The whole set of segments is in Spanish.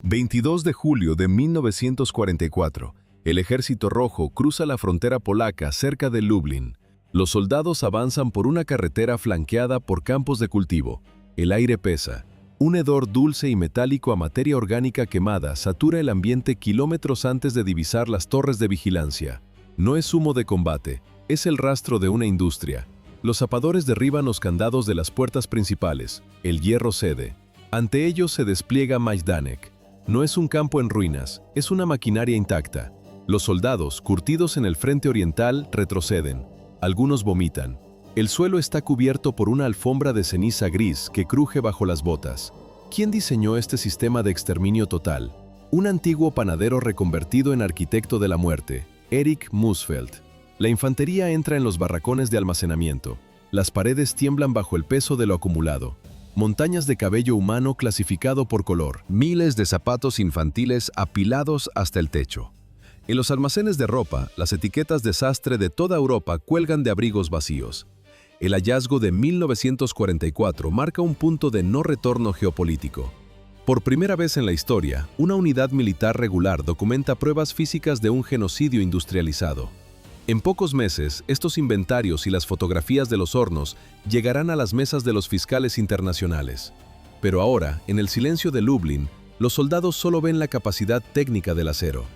22 de julio de 1944, el Ejército Rojo cruza la frontera polaca cerca de Lublin. Los soldados avanzan por una carretera flanqueada por campos de cultivo. El aire pesa. Un hedor dulce y metálico a materia orgánica quemada satura el ambiente kilómetros antes de divisar las torres de vigilancia. No es humo de combate, es el rastro de una industria. Los zapadores derriban los candados de las puertas principales. El hierro cede. Ante ellos se despliega Majdanek. No es un campo en ruinas, es una maquinaria intacta. Los soldados, curtidos en el frente oriental, retroceden. Algunos vomitan. El suelo está cubierto por una alfombra de ceniza gris que cruje bajo las botas. ¿Quién diseñó este sistema de exterminio total? Un antiguo panadero reconvertido en arquitecto de la muerte, Erich Musfeld. La infantería entra en los barracones de almacenamiento. Las paredes tiemblan bajo el peso de lo acumulado. Montañas de cabello humano clasificado por color. Miles de zapatos infantiles apilados hasta el techo. En los almacenes de ropa, las etiquetas de sastre de toda Europa cuelgan de abrigos vacíos. El hallazgo de 1944 marca un punto de no retorno geopolítico. Por primera vez en la historia, una unidad militar regular documenta pruebas físicas de un genocidio industrializado. En pocos meses, estos inventarios y las fotografías de los hornos llegarán a las mesas de los fiscales internacionales. Pero ahora, en el silencio de Lublin, los soldados solo ven la capacidad técnica del acero.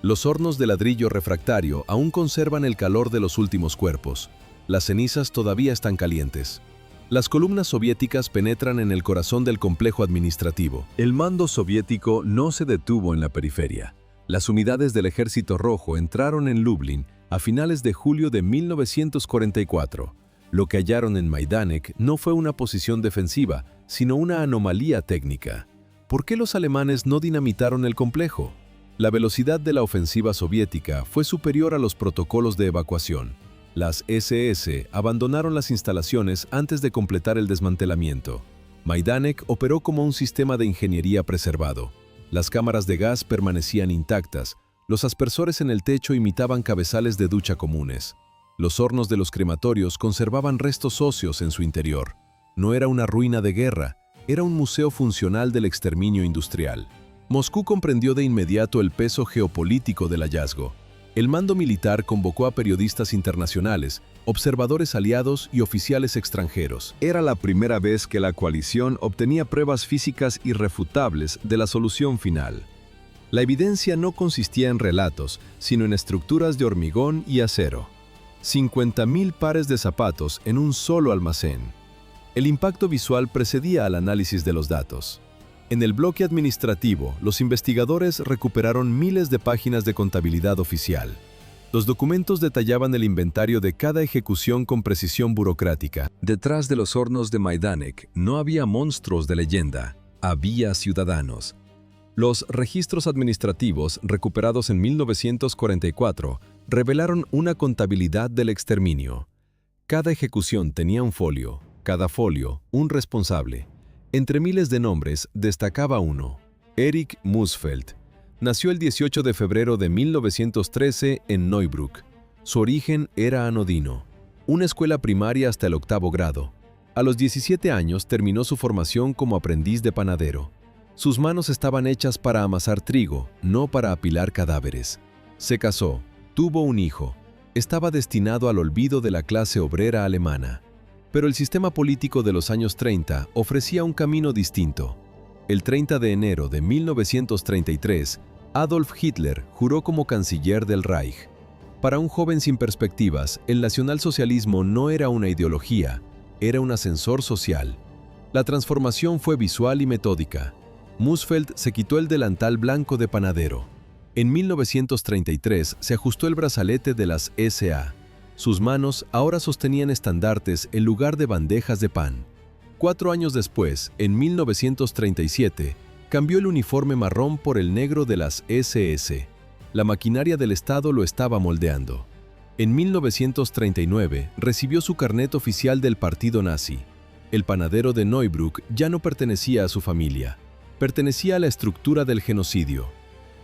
Los hornos de ladrillo refractario aún conservan el calor de los últimos cuerpos. Las cenizas todavía están calientes. Las columnas soviéticas penetran en el corazón del complejo administrativo. El mando soviético no se detuvo en la periferia. Las unidades del Ejército Rojo entraron en Lublin a finales de julio de 1944. Lo que hallaron en Majdanek no fue una posición defensiva, sino una anomalía técnica. ¿Por qué los alemanes no dinamitaron el complejo? La velocidad de la ofensiva soviética fue superior a los protocolos de evacuación. Las SS abandonaron las instalaciones antes de completar el desmantelamiento. Majdanek operó como un sistema de ingeniería preservado. Las cámaras de gas permanecían intactas. Los aspersores en el techo imitaban cabezales de ducha comunes. Los hornos de los crematorios conservaban restos óseos en su interior. No era una ruina de guerra, era un museo funcional del exterminio industrial. Moscú comprendió de inmediato el peso geopolítico del hallazgo. El mando militar convocó a periodistas internacionales, observadores aliados y oficiales extranjeros. Era la primera vez que la coalición obtenía pruebas físicas irrefutables de la solución final. La evidencia no consistía en relatos, sino en estructuras de hormigón y acero. 50.000 pares de zapatos en un solo almacén. El impacto visual precedía al análisis de los datos. En el bloque administrativo, los investigadores recuperaron miles de páginas de contabilidad oficial. Los documentos detallaban el inventario de cada ejecución con precisión burocrática. Detrás de los hornos de Majdanek no había monstruos de leyenda, había ciudadanos. Los registros administrativos, recuperados en 1944, revelaron una contabilidad del exterminio. Cada ejecución tenía un folio, cada folio, un responsable. Entre miles de nombres, destacaba uno: Erich Musfeld. Nació el 18 de febrero de 1913 en Neubrück. Su origen era anodino. Una escuela primaria hasta el 8º grado. A los 17 años terminó su formación como aprendiz de panadero. Sus manos estaban hechas para amasar trigo, no para apilar cadáveres. Se casó, tuvo un hijo. Estaba destinado al olvido de la clase obrera alemana. Pero el sistema político de los años 30 ofrecía un camino distinto. El 30 de enero de 1933, Adolf Hitler juró como canciller del Reich. Para un joven sin perspectivas, el nacionalsocialismo no era una ideología, era un ascensor social. La transformación fue visual y metódica. Musfeld se quitó el delantal blanco de panadero. En 1933 se ajustó el brazalete de las SA. Sus manos ahora sostenían estandartes en lugar de bandejas de pan. 4 años después, en 1937, cambió el uniforme marrón por el negro de las SS. La maquinaria del Estado lo estaba moldeando. En 1939 recibió su carnet oficial del partido nazi. El panadero de Neubrück ya no pertenecía a su familia. Pertenecía a la estructura del genocidio.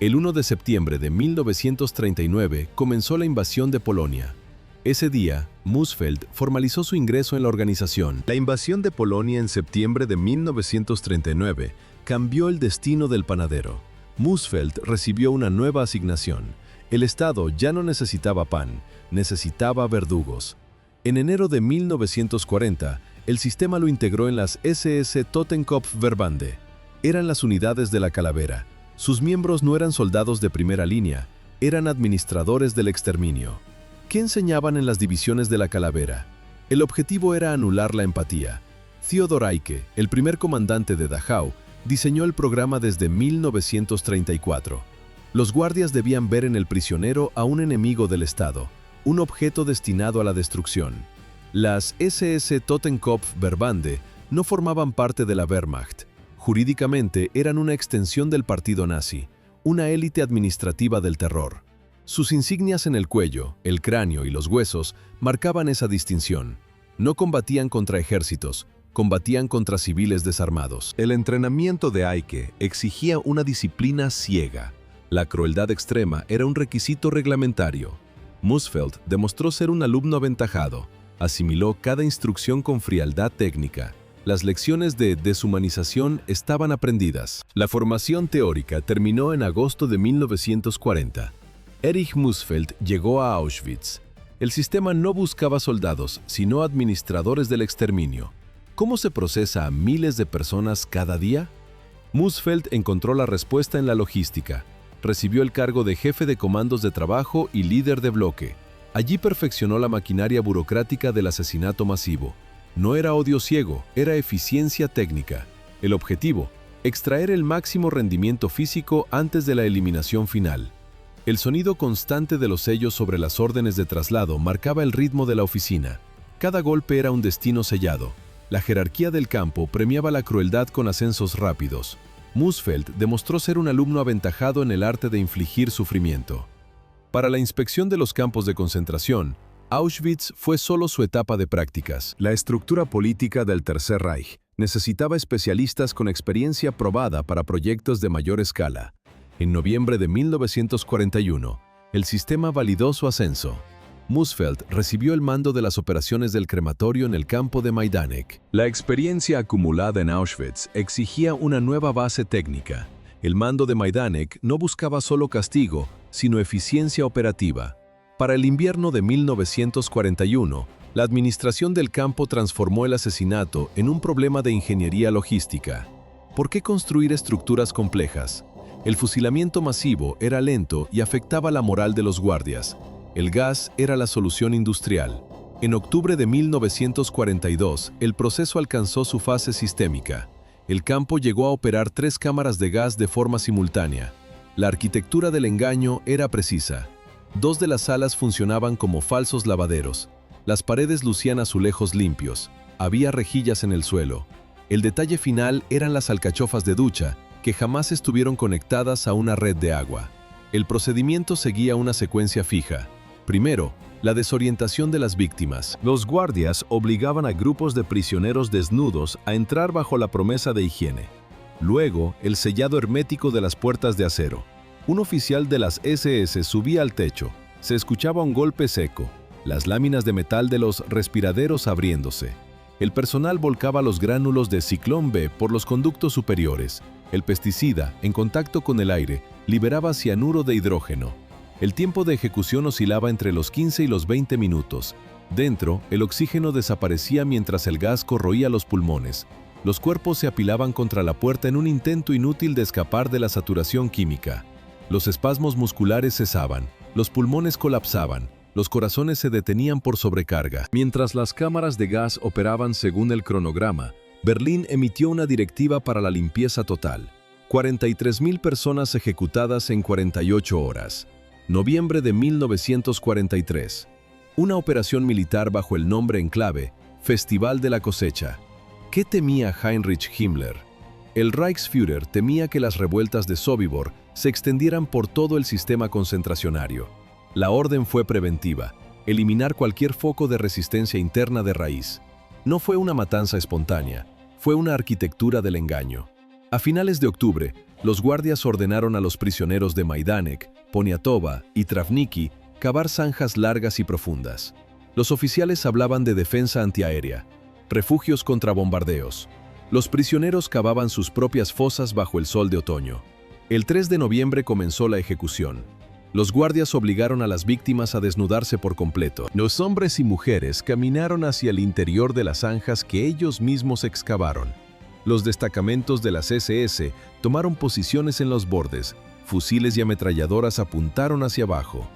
El 1 de septiembre de 1939 comenzó la invasión de Polonia. Ese día, Musfeld formalizó su ingreso en la organización. La invasión de Polonia en septiembre de 1939 cambió el destino del panadero. Moosfeld recibió una nueva asignación. El Estado ya no necesitaba pan, necesitaba verdugos. En enero de 1940, el sistema lo integró en las SS Totenkopfverbände. Eran las unidades de la calavera. Sus miembros no eran soldados de primera línea, eran administradores del exterminio. ¿Qué enseñaban en las divisiones de la calavera? El objetivo era anular la empatía. Theodor Eicke, el primer comandante de Dachau, diseñó el programa desde 1934. Los guardias debían ver en el prisionero a un enemigo del Estado, un objeto destinado a la destrucción. Las SS Totenkopfverbände no formaban parte de la Wehrmacht. Jurídicamente eran una extensión del partido nazi, una élite administrativa del terror. Sus insignias en el cuello, el cráneo y los huesos marcaban esa distinción. No combatían contra ejércitos, combatían contra civiles desarmados. El entrenamiento de Eicke exigía una disciplina ciega. La crueldad extrema era un requisito reglamentario. Moosfeld demostró ser un alumno aventajado. Asimiló cada instrucción con frialdad técnica. Las lecciones de deshumanización estaban aprendidas. La formación teórica terminó en agosto de 1940. Erich Moosfeld llegó a Auschwitz. El sistema no buscaba soldados, sino administradores del exterminio. ¿Cómo se procesa a miles de personas cada día? Moosfeld encontró la respuesta en la logística. Recibió el cargo de jefe de comandos de trabajo y líder de bloque. Allí perfeccionó la maquinaria burocrática del asesinato masivo. No era odio ciego, era eficiencia técnica. El objetivo, extraer el máximo rendimiento físico antes de la eliminación final. El sonido constante de los sellos sobre las órdenes de traslado marcaba el ritmo de la oficina. Cada golpe era un destino sellado. La jerarquía del campo premiaba la crueldad con ascensos rápidos. Moosfeld demostró ser un alumno aventajado en el arte de infligir sufrimiento. Para la inspección de los campos de concentración, Auschwitz fue solo su etapa de prácticas. La estructura política del Tercer Reich necesitaba especialistas con experiencia probada para proyectos de mayor escala. En noviembre de 1941, el sistema validó su ascenso. Moosfeld recibió el mando de las operaciones del crematorio en el campo de Majdanek. La experiencia acumulada en Auschwitz exigía una nueva base técnica. El mando de Majdanek no buscaba solo castigo, sino eficiencia operativa. Para el invierno de 1941, la administración del campo transformó el asesinato en un problema de ingeniería logística. ¿Por qué construir estructuras complejas? El fusilamiento masivo era lento y afectaba la moral de los guardias. El gas era la solución industrial. En octubre de 1942, el proceso alcanzó su fase sistémica. El campo llegó a operar 3 cámaras de gas de forma simultánea. La arquitectura del engaño era precisa. 2 de las salas funcionaban como falsos lavaderos. Las paredes lucían azulejos limpios. Había rejillas en el suelo. El detalle final eran las alcachofas de ducha, que jamás estuvieron conectadas a una red de agua. El procedimiento seguía una secuencia fija. Primero, la desorientación de las víctimas. Los guardias obligaban a grupos de prisioneros desnudos a entrar bajo la promesa de higiene. Luego, el sellado hermético de las puertas de acero. Un oficial de las SS subía al techo. Se escuchaba un golpe seco, las láminas de metal de los respiraderos abriéndose. El personal volcaba los gránulos de ciclón B por los conductos superiores. El pesticida, en contacto con el aire, liberaba cianuro de hidrógeno. El tiempo de ejecución oscilaba entre los 15 y los 20 minutos. Dentro, el oxígeno desaparecía mientras el gas corroía los pulmones. Los cuerpos se apilaban contra la puerta en un intento inútil de escapar de la saturación química. Los espasmos musculares cesaban, los pulmones colapsaban, los corazones se detenían por sobrecarga. Mientras las cámaras de gas operaban según el cronograma, Berlín emitió una directiva para la limpieza total. 43.000 personas ejecutadas en 48 horas. Noviembre de 1943. Una operación militar bajo el nombre en clave, Festival de la Cosecha. ¿Qué temía Heinrich Himmler? El Reichsführer temía que las revueltas de Sobibor se extendieran por todo el sistema concentracionario. La orden fue preventiva, eliminar cualquier foco de resistencia interna de raíz. No fue una matanza espontánea, fue una arquitectura del engaño. A finales de octubre, los guardias ordenaron a los prisioneros de Majdanek, Poniatowa y Travniki cavar zanjas largas y profundas. Los oficiales hablaban de defensa antiaérea, refugios contra bombardeos. Los prisioneros cavaban sus propias fosas bajo el sol de otoño. El 3 de noviembre comenzó la ejecución. Los guardias obligaron a las víctimas a desnudarse por completo. Los hombres y mujeres caminaron hacia el interior de las zanjas que ellos mismos excavaron. Los destacamentos de las SS tomaron posiciones en los bordes. Fusiles y ametralladoras apuntaron hacia abajo.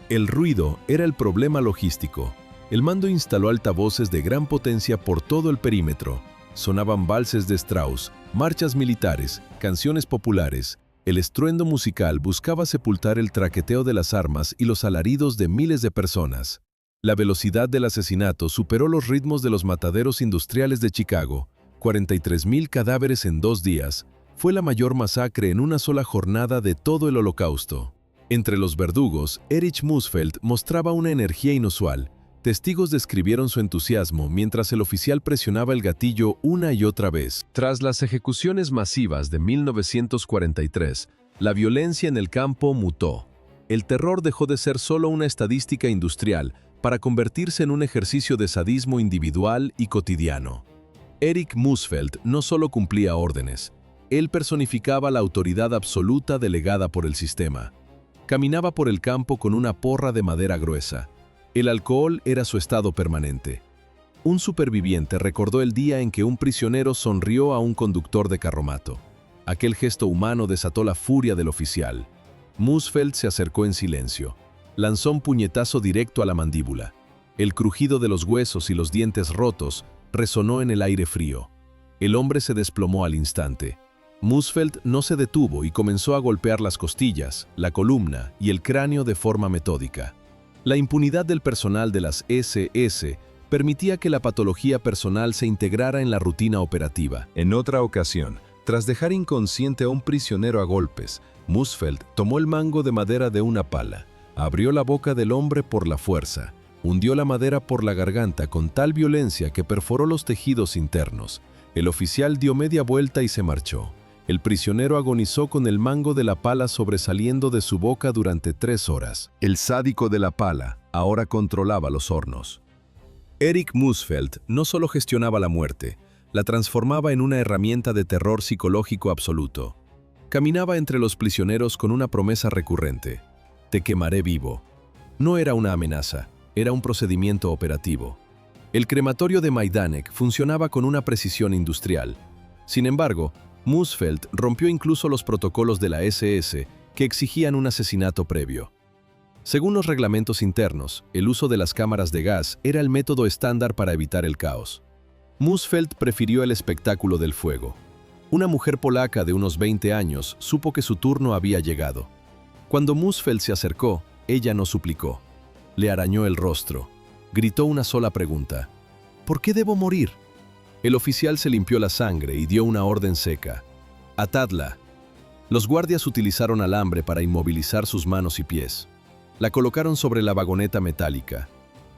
El ruido era el problema logístico. El mando instaló altavoces de gran potencia por todo el perímetro. Sonaban valses de Strauss, marchas militares, canciones populares. El estruendo musical buscaba sepultar el traqueteo de las armas y los alaridos de miles de personas. La velocidad del asesinato superó los ritmos de los mataderos industriales de Chicago. 43.000 cadáveres en 2 días. Fue la mayor masacre en una sola jornada de todo el Holocausto. Entre los verdugos, Erich Musfeld mostraba una energía inusual. Testigos describieron su entusiasmo mientras el oficial presionaba el gatillo una y otra vez. Tras las ejecuciones masivas de 1943, la violencia en el campo mutó. El terror dejó de ser solo una estadística industrial para convertirse en un ejercicio de sadismo individual y cotidiano. Erich Musfeld no solo cumplía órdenes, él personificaba la autoridad absoluta delegada por el sistema. Caminaba por el campo con una porra de madera gruesa. El alcohol era su estado permanente. Un superviviente recordó el día en que un prisionero sonrió a un conductor de carromato. Aquel gesto humano desató la furia del oficial. Musfeld se acercó en silencio. Lanzó un puñetazo directo a la mandíbula. El crujido de los huesos y los dientes rotos resonó en el aire frío. El hombre se desplomó al instante. Musfeld no se detuvo y comenzó a golpear las costillas, la columna y el cráneo de forma metódica. La impunidad del personal de las SS permitía que la patología personal se integrara en la rutina operativa. En otra ocasión, tras dejar inconsciente a un prisionero a golpes, Musfeld tomó el mango de madera de una pala, abrió la boca del hombre por la fuerza, hundió la madera por la garganta con tal violencia que perforó los tejidos internos. El oficial dio media vuelta y se marchó. El prisionero agonizó con el mango de la pala sobresaliendo de su boca durante 3 horas. El sádico de la pala ahora controlaba los hornos. Erich Musfeld no solo gestionaba la muerte, la transformaba en una herramienta de terror psicológico absoluto. Caminaba entre los prisioneros con una promesa recurrente: «Te quemaré vivo». No era una amenaza, era un procedimiento operativo. El crematorio de Majdanek funcionaba con una precisión industrial. Sin embargo, Musfeld rompió incluso los protocolos de la SS que exigían un asesinato previo. Según los reglamentos internos, el uso de las cámaras de gas era el método estándar para evitar el caos. Musfeld prefirió el espectáculo del fuego. Una mujer polaca de unos 20 años supo que su turno había llegado. Cuando Musfeld se acercó, ella no suplicó. Le arañó el rostro. Gritó una sola pregunta: ¿por qué debo morir? El oficial se limpió la sangre y dio una orden seca: «Atadla». Los guardias utilizaron alambre para inmovilizar sus manos y pies. La colocaron sobre la vagoneta metálica.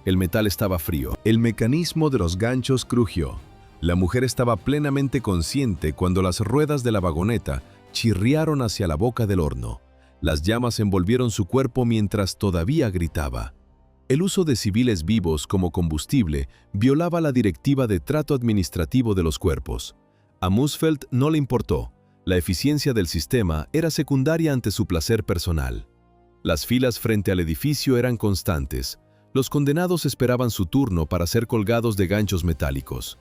El metal estaba frío. El mecanismo de los ganchos crujió. La mujer estaba plenamente consciente cuando las ruedas de la vagoneta chirriaron hacia la boca del horno. Las llamas envolvieron su cuerpo mientras todavía gritaba. El uso de civiles vivos como combustible violaba la directiva de trato administrativo de los cuerpos. A Musfeld no le importó. La eficiencia del sistema era secundaria ante su placer personal. Las filas frente al edificio eran constantes. Los condenados esperaban su turno para ser colgados de ganchos metálicos.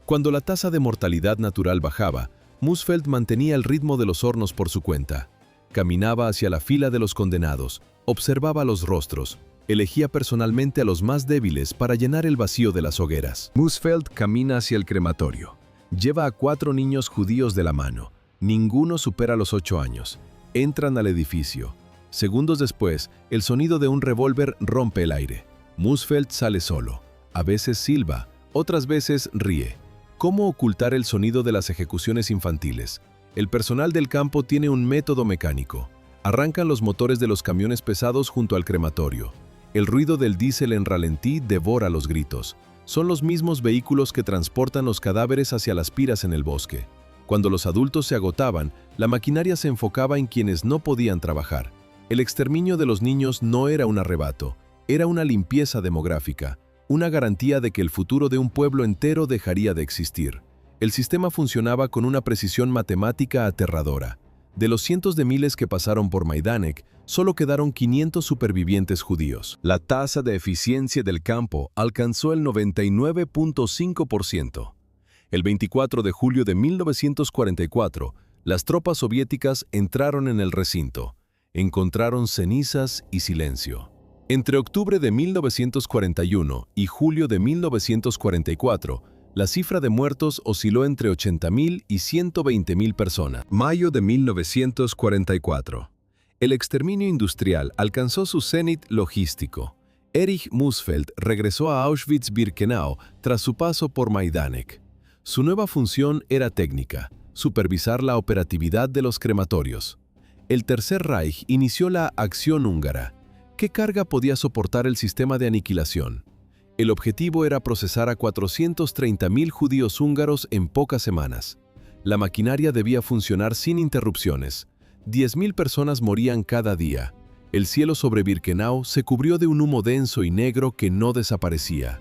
Cuando la tasa de mortalidad natural bajaba, Musfeld mantenía el ritmo de los hornos por su cuenta. Caminaba hacia la fila de los condenados, observaba los rostros, elegía personalmente a los más débiles para llenar el vacío de las hogueras. Musfeld camina hacia el crematorio. Lleva a 4 niños judíos de la mano. Ninguno supera los 8 años. Entran al edificio. Segundos después, el sonido de un revólver rompe el aire. Musfeld sale solo. A veces silba, otras veces ríe. ¿Cómo ocultar el sonido de las ejecuciones infantiles? El personal del campo tiene un método mecánico. Arrancan los motores de los camiones pesados junto al crematorio. El ruido del diésel en ralentí devora los gritos. Son los mismos vehículos que transportan los cadáveres hacia las piras en el bosque. Cuando los adultos se agotaban, la maquinaria se enfocaba en quienes no podían trabajar. El exterminio de los niños no era un arrebato, era una limpieza demográfica, una garantía de que el futuro de un pueblo entero dejaría de existir. El sistema funcionaba con una precisión matemática aterradora. De los cientos de miles que pasaron por Majdanek, solo quedaron 500 supervivientes judíos. La tasa de eficiencia del campo alcanzó el 99.5%. El 24 de julio de 1944, las tropas soviéticas entraron en el recinto. Encontraron cenizas y silencio. Entre octubre de 1941 y julio de 1944, la cifra de muertos osciló entre 80.000 y 120.000 personas. Mayo de 1944. El exterminio industrial alcanzó su cenit logístico. Erich Musfeld regresó a Auschwitz-Birkenau tras su paso por Majdanek. Su nueva función era técnica, supervisar la operatividad de los crematorios. El Tercer Reich inició la Acción Húngara. ¿Qué carga podía soportar el sistema de aniquilación? El objetivo era procesar a 430.000 judíos húngaros en pocas semanas. La maquinaria debía funcionar sin interrupciones. 10.000 personas morían cada día. El cielo sobre Birkenau se cubrió de un humo denso y negro que no desaparecía.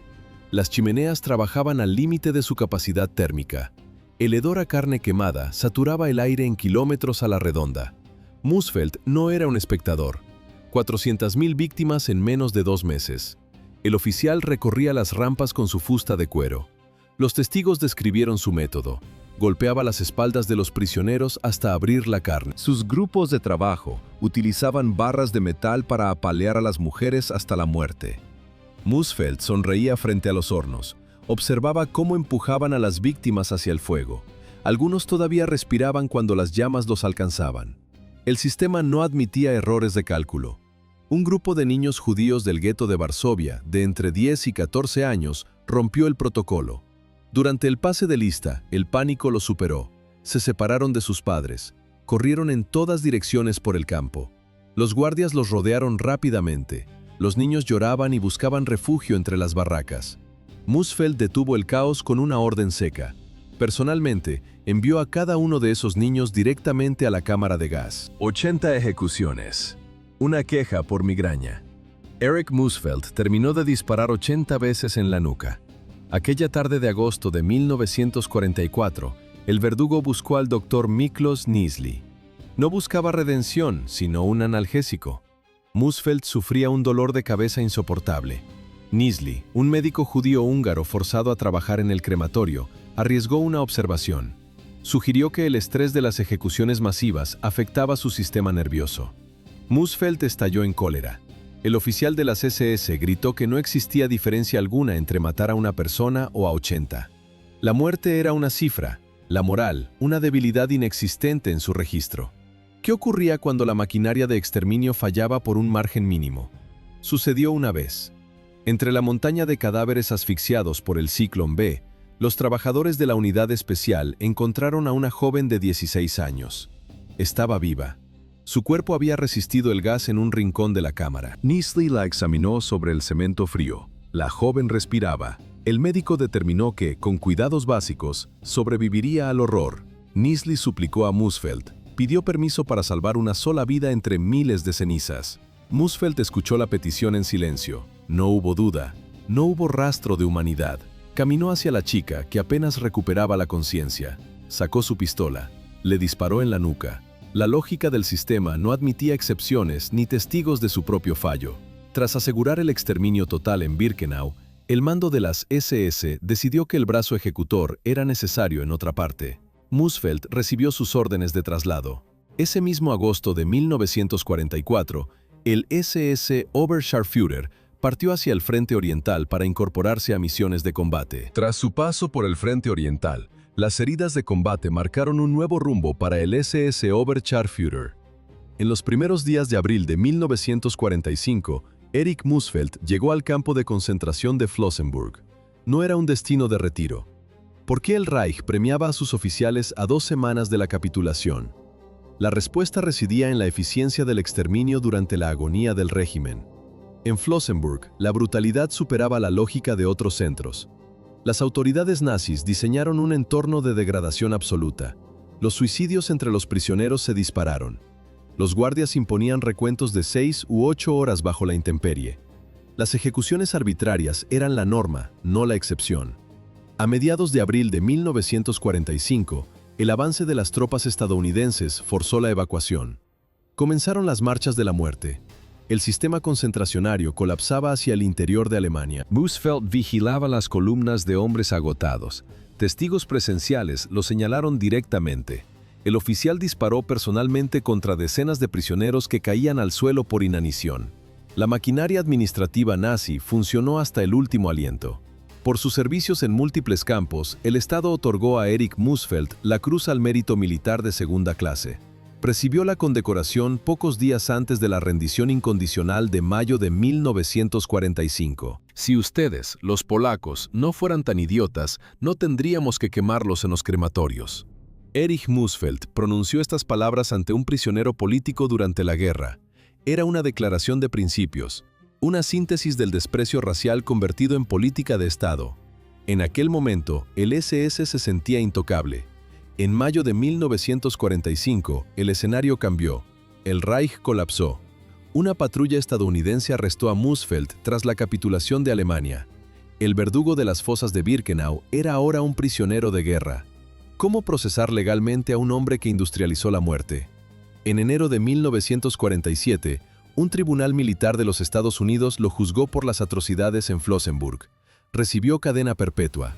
Las chimeneas trabajaban al límite de su capacidad térmica. El hedor a carne quemada saturaba el aire en kilómetros a la redonda. Musfeld no era un espectador. 400.000 víctimas en menos de 2 meses. El oficial recorría las rampas con su fusta de cuero. Los testigos describieron su método. Golpeaba las espaldas de los prisioneros hasta abrir la carne. Sus grupos de trabajo utilizaban barras de metal para apalear a las mujeres hasta la muerte. Musfeld sonreía frente a los hornos. Observaba cómo empujaban a las víctimas hacia el fuego. Algunos todavía respiraban cuando las llamas los alcanzaban. El sistema no admitía errores de cálculo. Un grupo de niños judíos del gueto de Varsovia, de entre 10 y 14 años, rompió el protocolo. Durante el pase de lista, el pánico los superó. Se separaron de sus padres. Corrieron en todas direcciones por el campo. Los guardias los rodearon rápidamente. Los niños lloraban y buscaban refugio entre las barracas. Musfeld detuvo el caos con una orden seca. Personalmente, envió a cada uno de esos niños directamente a la cámara de gas. 80 ejecuciones. Una queja por migraña. Erich Musfeld terminó de disparar 80 veces en la nuca. Aquella tarde de agosto de 1944, el verdugo buscó al doctor Miklos Nizli. No buscaba redención, sino un analgésico. Musfeld sufría un dolor de cabeza insoportable. Nizli, un médico judío húngaro forzado a trabajar en el crematorio, arriesgó una observación. Sugirió que el estrés de las ejecuciones masivas afectaba su sistema nervioso. Musfeld estalló en cólera. El oficial de las SS gritó que no existía diferencia alguna entre matar a una persona o a 80. La muerte era una cifra, la moral, una debilidad inexistente en su registro. ¿Qué ocurría cuando la maquinaria de exterminio fallaba por un margen mínimo? Sucedió una vez. Entre la montaña de cadáveres asfixiados por el Ciclón B, los trabajadores de la unidad especial encontraron a una joven de 16 años. Estaba viva. Su cuerpo había resistido el gas en un rincón de la cámara. Nizli la examinó sobre el cemento frío. La joven respiraba. El médico determinó que, con cuidados básicos, sobreviviría al horror. Nizli suplicó a Musfeld. Pidió permiso para salvar una sola vida entre miles de cenizas. Musfeld escuchó la petición en silencio. No hubo duda. No hubo rastro de humanidad. Caminó hacia la chica, que apenas recuperaba la conciencia. Sacó su pistola. Le disparó en la nuca. La lógica del sistema no admitía excepciones ni testigos de su propio fallo. Tras asegurar el exterminio total en Birkenau, el mando de las SS decidió que el brazo ejecutor era necesario en otra parte. Musfeld recibió sus órdenes de traslado. Ese mismo agosto de 1944, el SS Oberscharführer partió hacia el Frente Oriental para incorporarse a misiones de combate. Tras su paso por el Frente Oriental, las heridas de combate marcaron un nuevo rumbo para el SS Oberscharführer. En los primeros días de abril de 1945, Erich Musfeld llegó al campo de concentración de Flossenbürg. No era un destino de retiro. ¿Por qué el Reich premiaba a sus oficiales a 2 semanas de la capitulación? La respuesta residía en la eficiencia del exterminio durante la agonía del régimen. En Flossenbürg, la brutalidad superaba la lógica de otros centros. Las autoridades nazis diseñaron un entorno de degradación absoluta. Los suicidios entre los prisioneros se dispararon. Los guardias imponían recuentos de 6 u 8 horas bajo la intemperie. Las ejecuciones arbitrarias eran la norma, no la excepción. A mediados de abril de 1945, El avance de las tropas estadounidenses forzó la evacuación. Comenzaron las marchas de la muerte. El sistema concentracionario colapsaba hacia el interior de Alemania. Moosfeld vigilaba las columnas de hombres agotados. Testigos presenciales lo señalaron directamente. El oficial disparó personalmente contra decenas de prisioneros que caían al suelo por inanición. La maquinaria administrativa nazi funcionó hasta el último aliento. Por sus servicios en múltiples campos, el Estado otorgó a Erich Moosfeld la Cruz al Mérito Militar de segunda clase. Recibió la condecoración pocos días antes de la rendición incondicional de mayo de 1945. Si ustedes, los polacos, no fueran tan idiotas, no tendríamos que quemarlos en los crematorios. Erich Moosfeld pronunció estas palabras ante un prisionero político durante la guerra. Era una declaración de principios, una síntesis del desprecio racial convertido en política de Estado. En aquel momento, el SS se sentía intocable. En mayo de 1945, el escenario cambió. El Reich colapsó. Una patrulla estadounidense arrestó a Moosfeld tras la capitulación de Alemania. El verdugo de las fosas de Birkenau era ahora un prisionero de guerra. ¿Cómo procesar legalmente a un hombre que industrializó la muerte? En enero de 1947, un tribunal militar de los Estados Unidos lo juzgó por las atrocidades en Flossenbürg. Recibió cadena perpetua.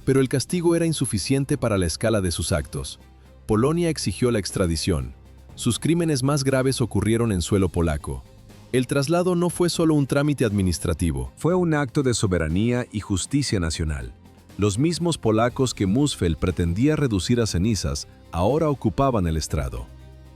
Pero el castigo era insuficiente para la escala de sus actos. Polonia exigió la extradición. Sus crímenes más graves ocurrieron en suelo polaco. El traslado no fue solo un trámite administrativo. Fue un acto de soberanía y justicia nacional. Los mismos polacos que Moosfeld pretendía reducir a cenizas ahora ocupaban el estrado.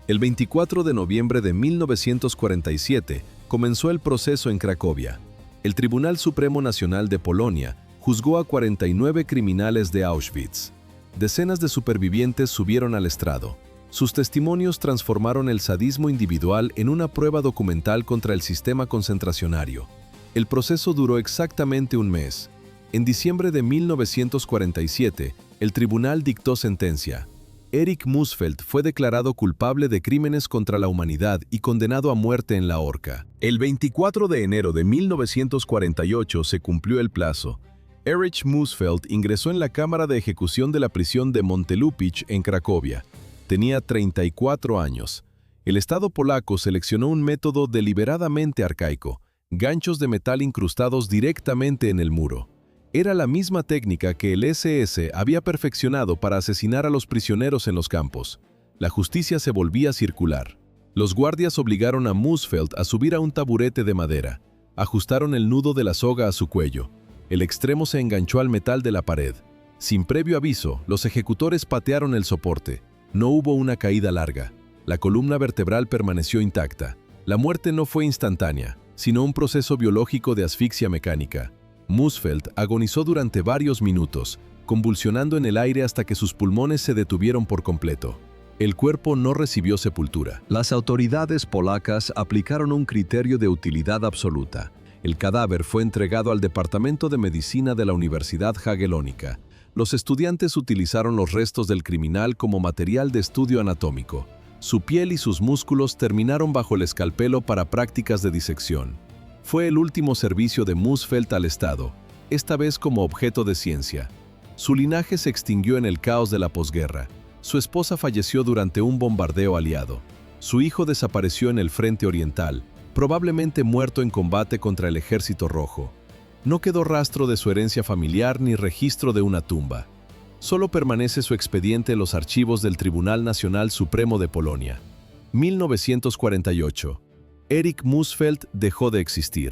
El 24 de noviembre de 1947 comenzó el proceso en Cracovia. El Tribunal Supremo Nacional de Polonia juzgó a 49 criminales de Auschwitz. Decenas de supervivientes subieron al estrado. Sus testimonios transformaron el sadismo individual en una prueba documental contra el sistema concentracionario. El proceso duró exactamente un mes. En diciembre de 1947, el tribunal dictó sentencia. Erich Moosfeld fue declarado culpable de crímenes contra la humanidad y condenado a muerte en la horca. El 24 de enero de 1948 se cumplió el plazo. Erich Moosfeld ingresó en la cámara de ejecución de la prisión de Montelupich en Cracovia. Tenía 34 años. El Estado polaco seleccionó un método deliberadamente arcaico, ganchos de metal incrustados directamente en el muro. Era la misma técnica que el SS había perfeccionado para asesinar a los prisioneros en los campos. La justicia se volvía circular. Los guardias obligaron a Moosfeld a subir a un taburete de madera. Ajustaron el nudo de la soga a su cuello. El extremo se enganchó al metal de la pared. Sin previo aviso, los ejecutores patearon el soporte. No hubo una caída larga. La columna vertebral permaneció intacta. La muerte no fue instantánea, sino un proceso biológico de asfixia mecánica. Moosfeld agonizó durante varios minutos, convulsionando en el aire hasta que sus pulmones se detuvieron por completo. El cuerpo no recibió sepultura. Las autoridades polacas aplicaron un criterio de utilidad absoluta. El cadáver fue entregado al Departamento de Medicina de la Universidad Jagellónica. Los estudiantes utilizaron los restos del criminal como material de estudio anatómico. Su piel y sus músculos terminaron bajo el escalpelo para prácticas de disección. Fue el último servicio de Moosfeld al Estado, esta vez como objeto de ciencia. Su linaje se extinguió en el caos de la posguerra. Su esposa falleció durante un bombardeo aliado. Su hijo desapareció en el frente oriental, probablemente muerto en combate contra el Ejército Rojo. No quedó rastro de su herencia familiar ni registro de una tumba. Solo permanece su expediente en los archivos del Tribunal Nacional Supremo de Polonia. 1948. Erich Moosfeld dejó de existir.